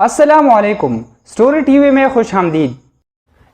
अस्सलाम वालेकुम। Story TV में खुश आमदीद।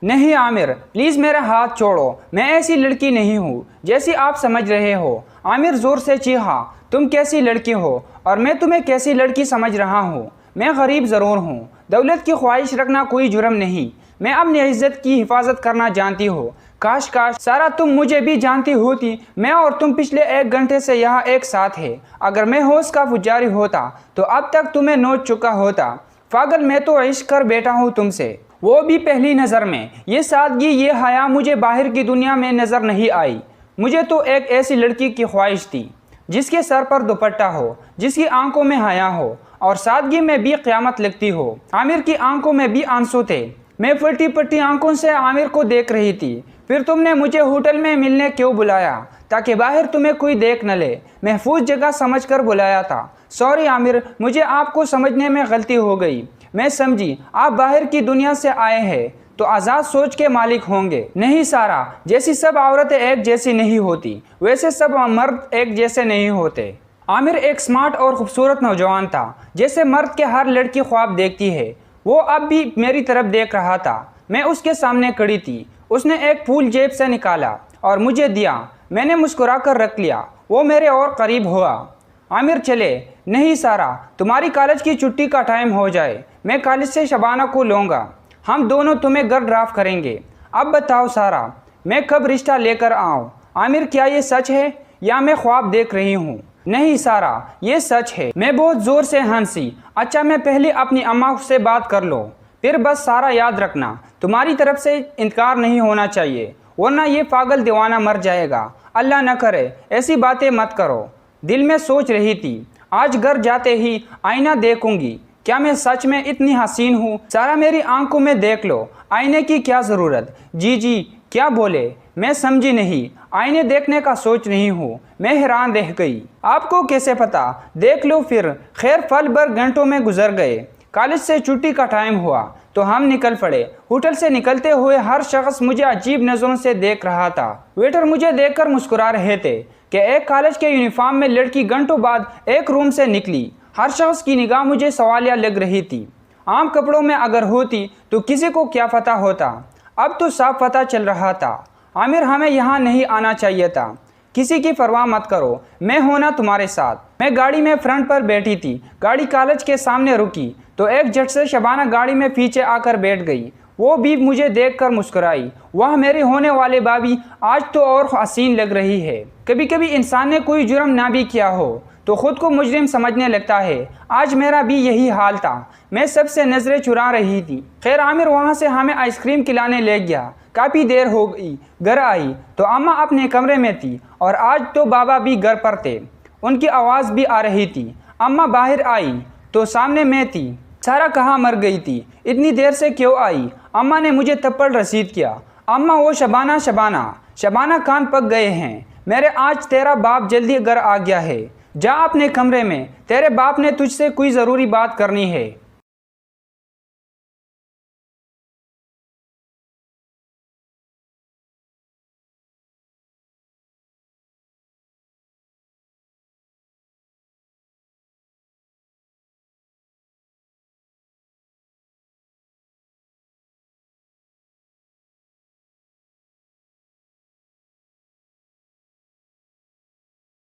नहीं आमिर, प्लीज़ मेरा हाथ छोड़ो, मैं ऐसी लड़की नहीं हूँ जैसी आप समझ रहे हो। आमिर ज़ोर से चीखा, तुम कैसी लड़की हो और मैं तुम्हें कैसी लड़की समझ रहा हूँ। मैं गरीब ज़रूर हूँ, दौलत की ख्वाहिश रखना कोई जुर्म नहीं। मैं अपनी इज़्ज़त की हिफाजत करना जानती हो। काश काश सारा तुम मुझे भी जानती होती। मैं और तुम पिछले 1 घंटे से यहाँ एक साथ है। अगर मैं होश का पुजारी होता तो अब तक तुम्हें नोच चुका होता। पागल, मैं तो इश्क कर बैठा हूँ तुमसे, वो भी पहली नज़र में। ये सादगी, ये हया मुझे बाहर की दुनिया में नज़र नहीं आई। मुझे तो एक ऐसी लड़की की ख्वाहिश थी जिसके सर पर दुपट्टा हो, जिसकी आंखों में हया हो और सादगी में भी क़यामत लगती हो। आमिर की आंखों में भी आंसू थे। मैं फटी पट्टी आंखों से आमिर को देख रही थी। फिर तुमने मुझे होटल में मिलने क्यों बुलाया? ताकि बाहर तुम्हें कोई देख न ले। महफूज जगह समझकर बुलाया था। सॉरी आमिर, मुझे आपको समझने में गलती हो गई। मैं समझी आप बाहर की दुनिया से आए हैं तो आज़ाद सोच के मालिक होंगे। नहीं सारा, जैसी सब औरतें एक जैसी नहीं होती, वैसे सब मर्द एक जैसे नहीं होते। आमिर एक स्मार्ट और खूबसूरत नौजवान था, जैसे मर्द के हर लड़की ख्वाब देखती है। वो अब भी मेरी तरफ देख रहा था। मैं उसके सामने खड़ी थी। उसने एक फूल जेब से निकाला और मुझे दिया। मैंने मुस्कुरा कर रख लिया। वो मेरे और करीब हुआ। आमिर चले। नहीं सारा, तुम्हारी कॉलेज की छुट्टी का टाइम हो जाए, मैं कॉलेज से शबाना को लूँगा। हम दोनों तुम्हें घर ड्राफ्ट करेंगे। अब बताओ सारा, मैं कब रिश्ता लेकर आऊँ? आमिर, क्या ये सच है या मैं ख्वाब देख रही हूँ? नहीं सारा, ये सच है। मैं बहुत ज़ोर से हंसी। अच्छा, मैं पहले अपनी अम्मा से बात कर लो, फिर बस सारा याद रखना, तुम्हारी तरफ से इनकार नहीं होना चाहिए, वरना ये पागल दीवाना मर जाएगा। अल्लाह न करे ऐसी बातें मत करो। दिल में सोच रही थी, आज घर जाते ही आईना देखूंगी। क्या मैं सच में इतनी हसीन हूँ? सारा, मेरी आंखों में देख लो, आईने की क्या ज़रूरत? जी क्या बोले? मैं समझी नहीं। आईने देखने का सोच रही हूँ। मैं हैरान रह गई। आपको कैसे पता? देख लो फिर। खैर, पल भर घंटों में गुजर गए। कॉलेज से छुट्टी का टाइम हुआ तो हम निकल पड़े। होटल से निकलते हुए हर शख्स मुझे अजीब नज़रों से देख रहा था। वेटर मुझे देखकर मुस्कुरा रहे थे कि एक कॉलेज के यूनिफॉर्म में लड़की घंटों बाद एक रूम से निकली। हर शख्स की निगाह मुझे सवालिया लग रही थी। आम कपड़ों में अगर होती तो किसी को क्या पता होता। अब तो साफ पता चल रहा था। आमिर, हमें यहाँ नहीं आना चाहिए था। किसी की परवाह मत करो, मैं होना तुम्हारे साथ। मैं गाड़ी में फ्रंट पर बैठी थी। गाड़ी कॉलेज के सामने रुकी तो एक झट से शबाना गाड़ी में पीछे आकर बैठ गई। वो भी मुझे देखकर मुस्कुराई। वह मेरे होने वाले भाभी आज तो और हसीन लग रही है। कभी कभी इंसान ने कोई जुर्म ना भी किया हो तो खुद को मुजरिम समझने लगता है। आज मेरा भी यही हाल था। मैं सबसे नज़रें चुरा रही थी। खैर, आमिर वहाँ से हमें आइसक्रीम खिलाने ले गया। काफ़ी देर हो गई। घर आई तो अम्मा अपने कमरे में थी और आज तो बाबा भी घर पर थे। उनकी आवाज़ भी आ रही थी। अम्मा बाहर आई तो सामने मैं थी। सारा कहाँ मर गई थी? इतनी देर से क्यों आई? अम्मा ने मुझे थप्पड़ रसीद किया। अम्मा, वो शबाना कान पक गए हैं मेरे। आज तेरा बाप जल्दी घर आ गया है। जा अपने कमरे में, तेरे बाप ने तुझसे कोई ज़रूरी बात करनी है।